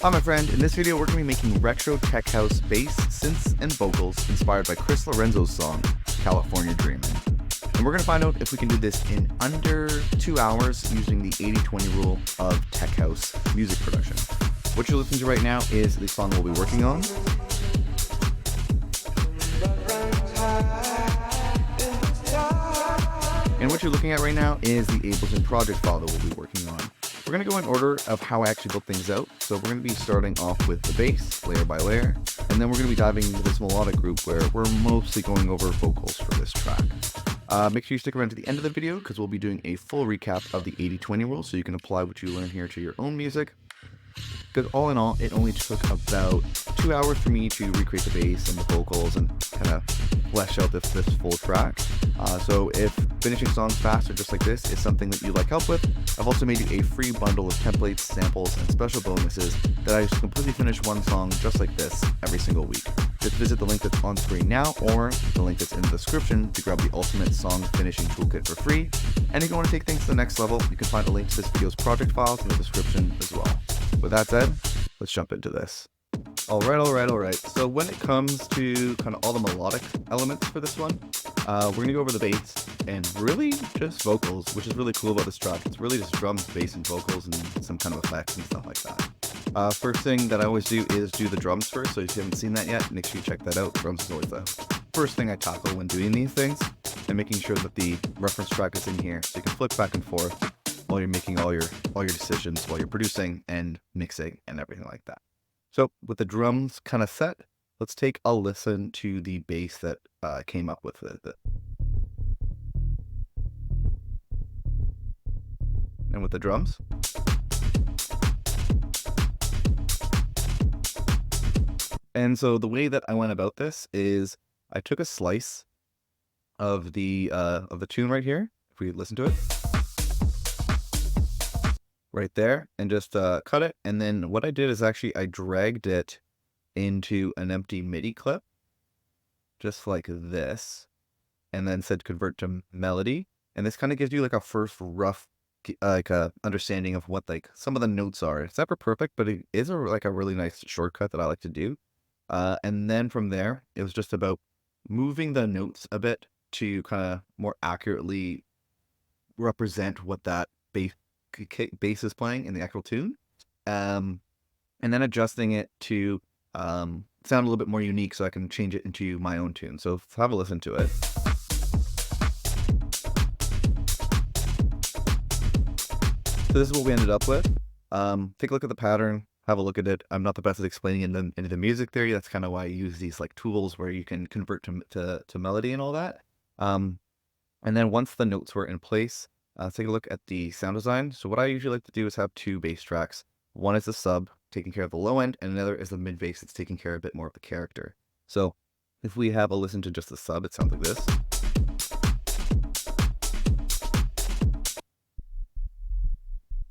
Hi my friend, in this video we're going to be making retro tech house bass, synths, and vocals inspired by Chris Lorenzo's song, California Dreamin'. And we're going to find out if we can do this in under 2 hours using the 80-20 rule of tech house music production. What you're listening to right now is the song we'll be working on. And what you're looking at right now is the Ableton project file that we'll be working on. We're going to go in order of how I actually built things out. So we're going to be starting off with the bass, layer by layer, and then we're going to be diving into this melodic group where we're mostly going over vocals for this track. Make sure you stick around to the end of the video because we'll be doing a full recap of the 80-20 rule so you can apply what you learn here to your own music. Because all in all, it only took about 2 hours for me to recreate the bass and the vocals and kind of flesh out this full track. So if finishing songs faster just like this is something that you'd like help with, I've also made you a free bundle of templates, samples, and special bonuses that I just completely finish one song just like this every single week. Just visit the link that's on screen now or the link that's in the description to grab the ultimate song finishing toolkit for free. And if you want to take things to the next level, you can find a link to this video's project files in the description as well. With that said, let's jump into this. Alright. So when it comes to kind of all the melodic elements for this one, we're going to go over the bass and really just vocals, which is really cool about this track. It's really just drums, bass, and vocals and some kind of effects and stuff like that. First thing that I always do is do the drums first, so if you haven't seen that yet, make sure you check that out. Drums is always the first thing I tackle when doing these things, and making sure that the reference track is in here so you can flip back and forth while you're making all your decisions while you're producing and mixing and everything like that. So with the drums kind of set, let's take a listen to the bass that came up with it. And with the drums. And so the way that I went about this is I took a slice of the tune right here. If we listen to it. Right there, and just cut it. And then what I did is actually I dragged it into an empty MIDI clip, just like this, and then said convert to melody. And this kind of gives you like a first rough understanding of what like some of the notes are. It's never perfect, but it is a really nice shortcut that I like to do. And then from there, it was just about moving the notes a bit to kind of more accurately represent what that bass is playing in the actual tune, and then adjusting it to sound a little bit more unique so I can change it into my own tune. So let's have a listen to it. So this is what we ended up with. Take a look at the pattern, have a look at it. I'm not the best at explaining into the music theory. That's kind of why I use these like tools where you can convert to melody and all that. And then once the notes were in place, let's take a look at the sound design. So what I usually like to do is have two bass tracks. One is the sub, taking care of the low end, and another is the mid bass that's taking care of a bit more of the character. So if we have a listen to just the sub, it sounds like this.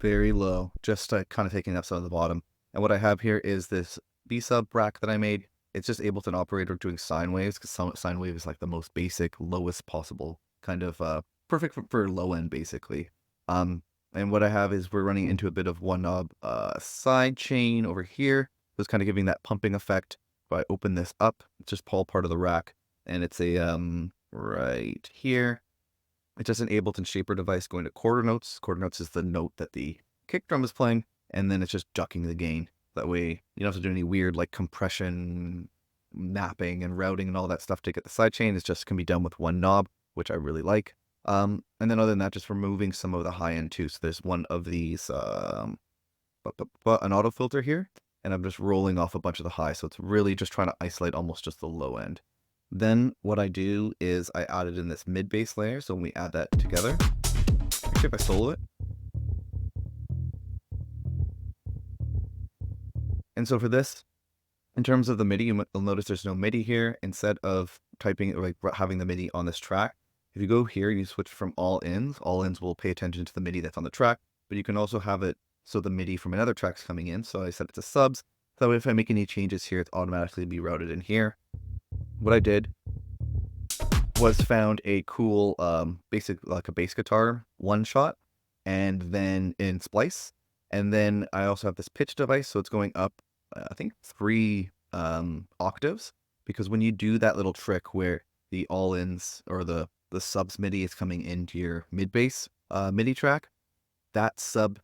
Very low, just kind of taking up some of the bottom. And what I have here is this B sub rack that I made. It's just Ableton operator doing sine waves, because sine wave is like the most basic, lowest possible kind of perfect for low end basically. And what I have is we're running into a bit of one knob side chain over here. So it's kind of giving that pumping effect. If I open this up, it's just all part of the rack, and it's a right here. It's just an Ableton shaper device going to quarter notes. Quarter notes is the note that the kick drum is playing, and then it's just ducking the gain. That way you don't have to do any weird like compression, mapping, and routing and all that stuff to get the side chain. It just can be done with one knob, which I really like. And then other than that, just removing some of the high end too. So there's one of these, an auto filter here, and I'm just rolling off a bunch of the high. So it's really just trying to isolate almost just the low end. Then what I do is I added in this mid bass layer. So when we add that together, actually if I solo it. And so for this, in terms of the MIDI, you'll notice there's no MIDI here. Instead of typing or like having the MIDI on this track, if you go here, you switch from all ins will pay attention to the MIDI that's on the track, but you can also have it so the MIDI from another track's coming in. So I set it to subs. So if I make any changes here, it's automatically be routed in here. What I did was found a cool basic like a bass guitar one shot, and then in Splice And then I also have this pitch device, so it's going up, I think 3 octaves, because when you do that little trick where the all-ins or the subs MIDI is coming into your mid-bass MIDI track, that sub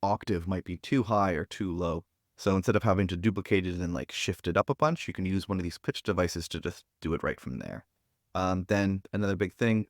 octave might be too high or too low. So instead of having to duplicate it and like shift it up a bunch, you can use one of these pitch devices to just do it right from there. Then another big thing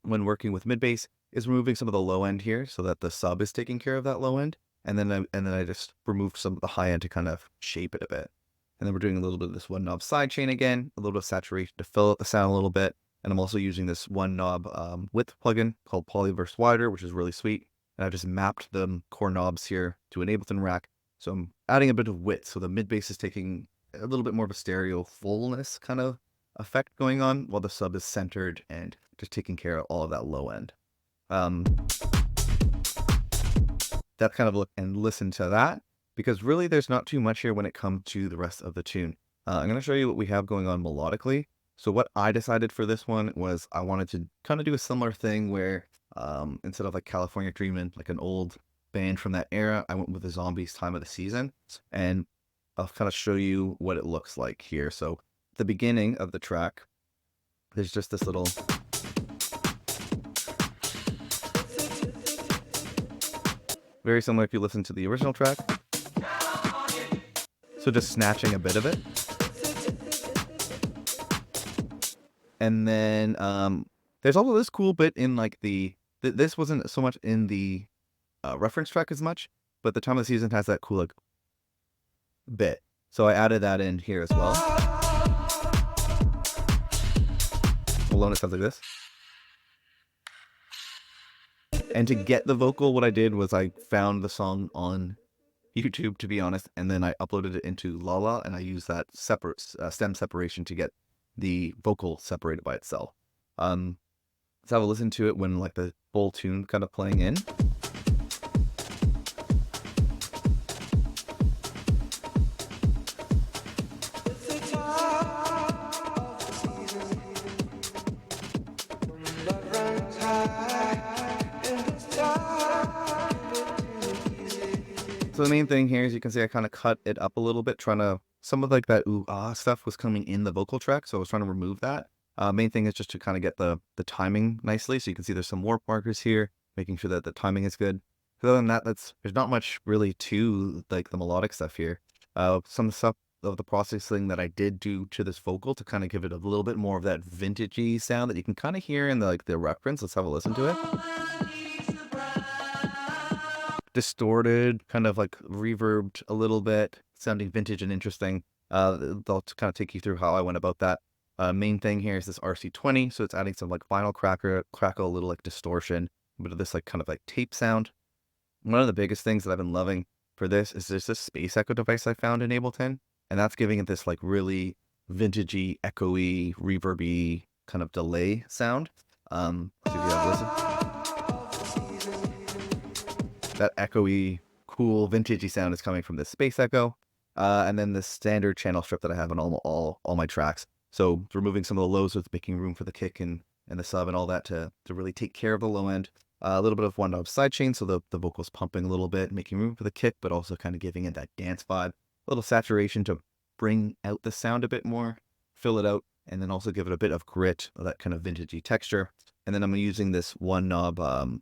when working with mid-bass is removing some of the low end here so that the sub is taking care of that low end. And then I just removed some of the high end to kind of shape it a bit. And then we're doing a little bit of this one knob sidechain again, a little bit of saturation to fill out the sound a little bit. And I'm also using this one knob width plugin called Polyverse Wider, which is really sweet. And I've just mapped the core knobs here to an Ableton rack. So I'm adding a bit of width. So the mid bass is taking a little bit more of a stereo fullness kind of effect going on, while the sub is centered and just taking care of all of that low end. That kind of look and listen to that, because really there's not too much here when it comes to the rest of the tune. I'm going to show you what we have going on melodically. So what I decided for this one was I wanted to kind of do a similar thing where instead of like California Dreamin', like an old band from that era, I went with the Zombies' Time of the Season. And I'll kind of show you what it looks like here. So at the beginning of the track, there's just this little... very similar if you listen to the original track. So just snatching a bit of it. And then there's also this cool bit in like this wasn't so much in the reference track as much, but the Time of the Season has that cool like bit. So I added that in here as well. Alone it sounds like this. And to get the vocal, what I did was I found the song on YouTube, to be honest, and then I uploaded it into Lala, and I used that separate stem separation to get the vocal separated by itself. Let's have a listen to it when like the full tune kind of playing in. So the main thing here is you can see I kind of cut it up a little bit, trying to, some of like that ooh ah stuff was coming in the vocal track, so I was trying to remove that. Main thing is just to kind of get the timing nicely, so you can see there's some warp markers here, making sure that the timing is good. Other than that, there's not much really to like the melodic stuff here. Some stuff of the processing that I did do to this vocal to kind of give it a little bit more of that vintagey sound that you can kind of hear in the reference. Let's have a listen to it. Distorted, kind of like reverbed a little bit, sounding vintage and interesting. They'll kind of take you through how I went about that. Main thing here is this RC20, so it's adding some like vinyl crackle, a little like distortion, a bit of this like kind of like tape sound. One of the biggest things that I've been loving for this is there's this space echo device I found in Ableton, and that's giving it this like really vintagey, echoey, reverby kind of delay sound. So if you have listen. That echoey, cool, vintagey sound is coming from this space echo, and then the standard channel strip that I have on all my tracks. So removing some of the lows with making room for the kick and the sub and all that to really take care of the low end. A little bit of one knob sidechain, so the vocal's pumping a little bit, making room for the kick, but also kind of giving it that dance vibe. A little saturation to bring out the sound a bit more, fill it out, and then also give it a bit of grit, that kind of vintagey texture. And then I'm using this one knob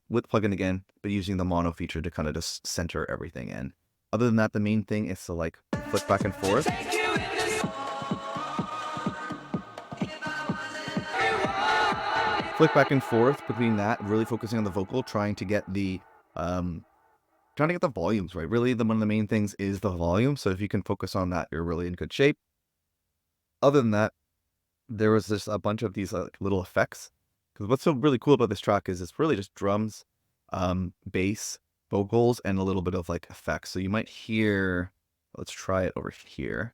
width plugin again, but using the mono feature to kind of just center everything in. Other than that, the main thing is to like flick back and forth. Flick back and forth between that, really focusing on the vocal, trying to get the volumes right. Really, one of the main things is the volume. So if you can focus on that, you're really in good shape. Other than that, there was just a bunch of these little effects. Because what's so really cool about this track is it's really just drums, bass, vocals, and a little bit of like effects. So you might hear, let's try it over here.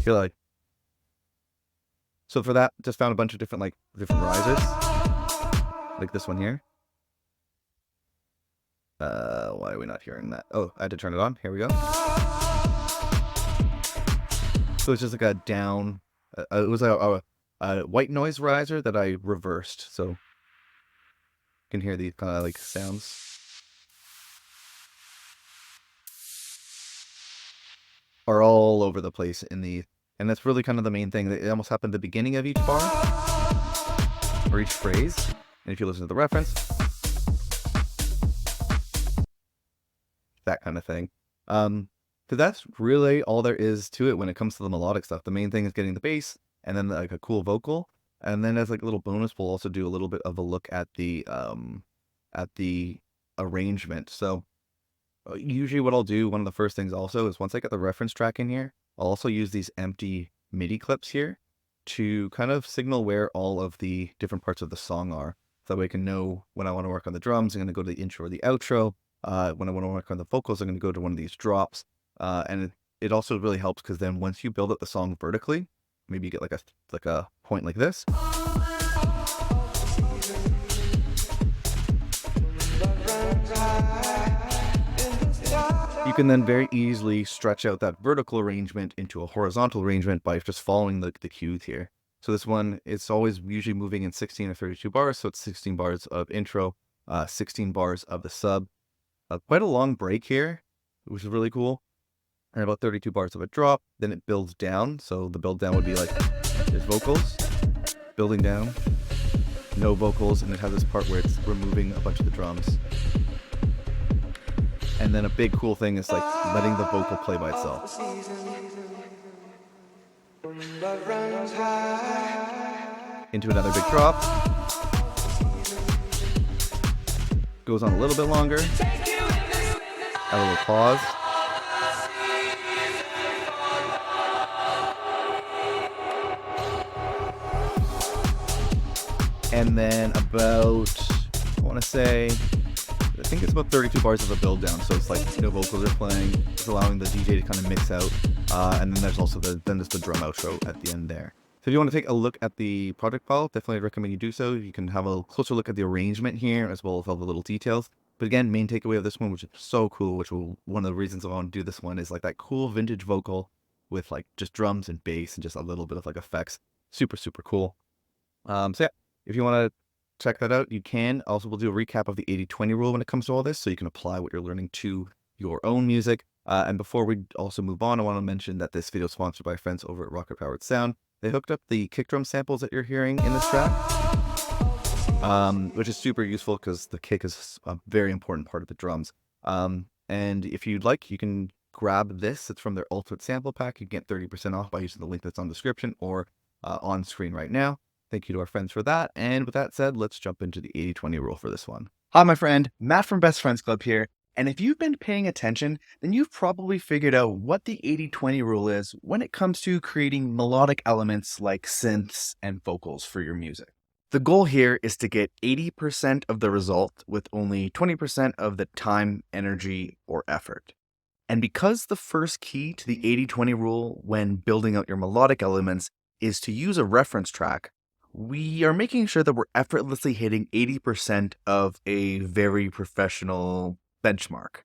Feel like, so for that, just found a bunch of different rises, like this one here. Why are we not hearing that? Oh, I had to turn it on. Here we go. So it's just like a down. It was a white noise riser that I reversed, so you can hear these kind of like sounds. are all over the place in the, and that's really kind of the main thing. It almost happened at the beginning of each bar or each phrase. And if you listen to the reference, that kind of thing. So that's really all there is to it when it comes to the melodic stuff. The main thing is getting the bass and then like a cool vocal. And then as like a little bonus, we'll also do a little bit of a look at the arrangement. So usually what I'll do, one of the first things also is once I get the reference track in here, I'll also use these empty MIDI clips here to kind of signal where all of the different parts of the song are. So that way I can know when I want to work on the drums, I'm going to go to the intro or the outro. When I want to work on the vocals, I'm going to go to one of these drops. And it also really helps because then once you build up the song vertically, maybe you get like a point like this. You can then very easily stretch out that vertical arrangement into a horizontal arrangement by just following the cues here. So this one, it's always usually moving in 16 or 32 bars. So it's 16 bars of intro, 16 bars of the sub. Quite a long break here, which is really cool. And about 32 bars of a drop. Then it builds down. So the build down would be like there's vocals, building down, no vocals, and it has this part where it's removing a bunch of the drums. And then a big cool thing is like letting the vocal play by itself. Into another big drop. Goes on a little bit longer. A little pause. And then about, I want to say, I think it's about 32 bars of a build down. So it's like no vocals are playing. It's allowing the DJ to kind of mix out. And then there's also there's the drum outro at the end there. So if you want to take a look at the project file, definitely recommend you do so. You can have a closer look at the arrangement here as well as all the little details. But again, main takeaway of this one, which is so cool, one of the reasons I want to do this one is like that cool vintage vocal with like just drums and bass and just a little bit of like effects. Super, super cool. So yeah, if you want to check that out, you can. Also, we'll do a recap of the 80-20 rule when it comes to all this, so you can apply what you're learning to your own music. And before we also move on, I want to mention that this video is sponsored by our friends over at Rocket Powered Sound. They hooked up the kick drum samples that you're hearing in this track, which is super useful because the kick is a very important part of the drums. And if you'd like, you can grab this. It's from their Ultimate Sample Pack. You can get 30% off by using the link that's on the description or on screen right now. Thank you to our friends for that. And with that said, let's jump into the 80-20 rule for this one. Hi, my friend. Matt from Best Friends Club here. And if you've been paying attention, then you've probably figured out what the 80-20 rule is when it comes to creating melodic elements like synths and vocals for your music. The goal here is to get 80% of the result with only 20% of the time, energy, or effort. And because the first key to the 80-20 rule when building out your melodic elements is to use a reference track, we are making sure that we're effortlessly hitting 80% of a very professional benchmark.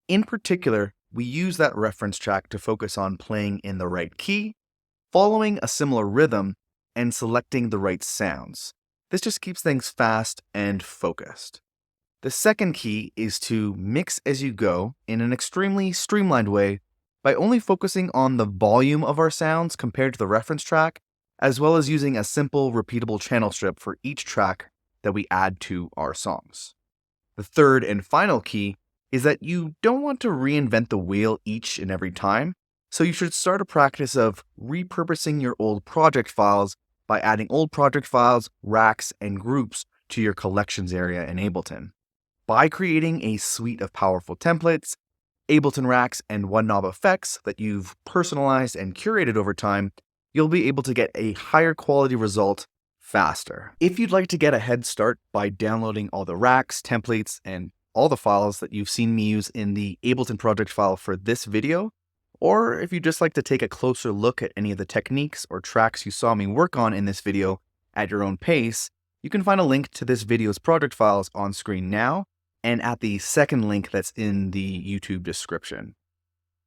In particular, we use that reference track to focus on playing in the right key, following a similar rhythm, and selecting the right sounds. This just keeps things fast and focused. The second key is to mix as you go in an extremely streamlined way by only focusing on the volume of our sounds compared to the reference track, as well as using a simple repeatable channel strip for each track that we add to our songs. The third and final key is that you don't want to reinvent the wheel each and every time, so you should start a practice of repurposing your old project files by adding old project files, racks, and groups to your collections area in Ableton. By creating a suite of powerful templates, Ableton racks, and one knob effects that you've personalized and curated over time, you'll be able to get a higher quality result faster. If you'd like to get a head start by downloading all the racks, templates, and all the files that you've seen me use in the Ableton project file for this video, or if you'd just like to take a closer look at any of the techniques or tracks you saw me work on in this video at your own pace, you can find a link to this video's project files on screen now and at the second link that's in the YouTube description.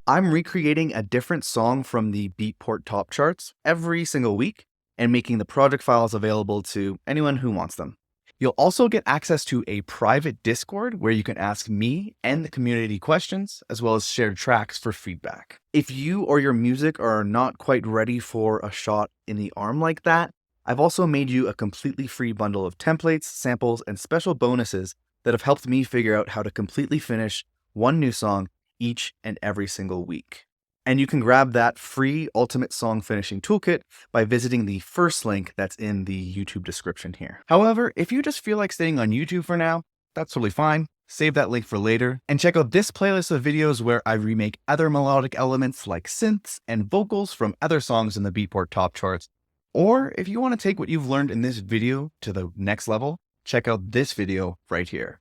I'm recreating a different song from the Beatport top charts every single week and making the project files available to anyone who wants them. You'll also get access to a private Discord where you can ask me and the community questions, as well as share tracks for feedback. If you or your music are not quite ready for a shot in the arm like that, I've also made you a completely free bundle of templates, samples, and special bonuses that have helped me figure out how to completely finish one new song each and every single week. And you can grab that free Ultimate Song Finishing Toolkit by visiting the first link that's in the YouTube description here. However, if you just feel like staying on YouTube for now, that's totally fine. Save that link for later and check out this playlist of videos where I remake other melodic elements like synths and vocals from other songs in the Beatport top charts. Or if you want to take what you've learned in this video to the next level, check out this video right here.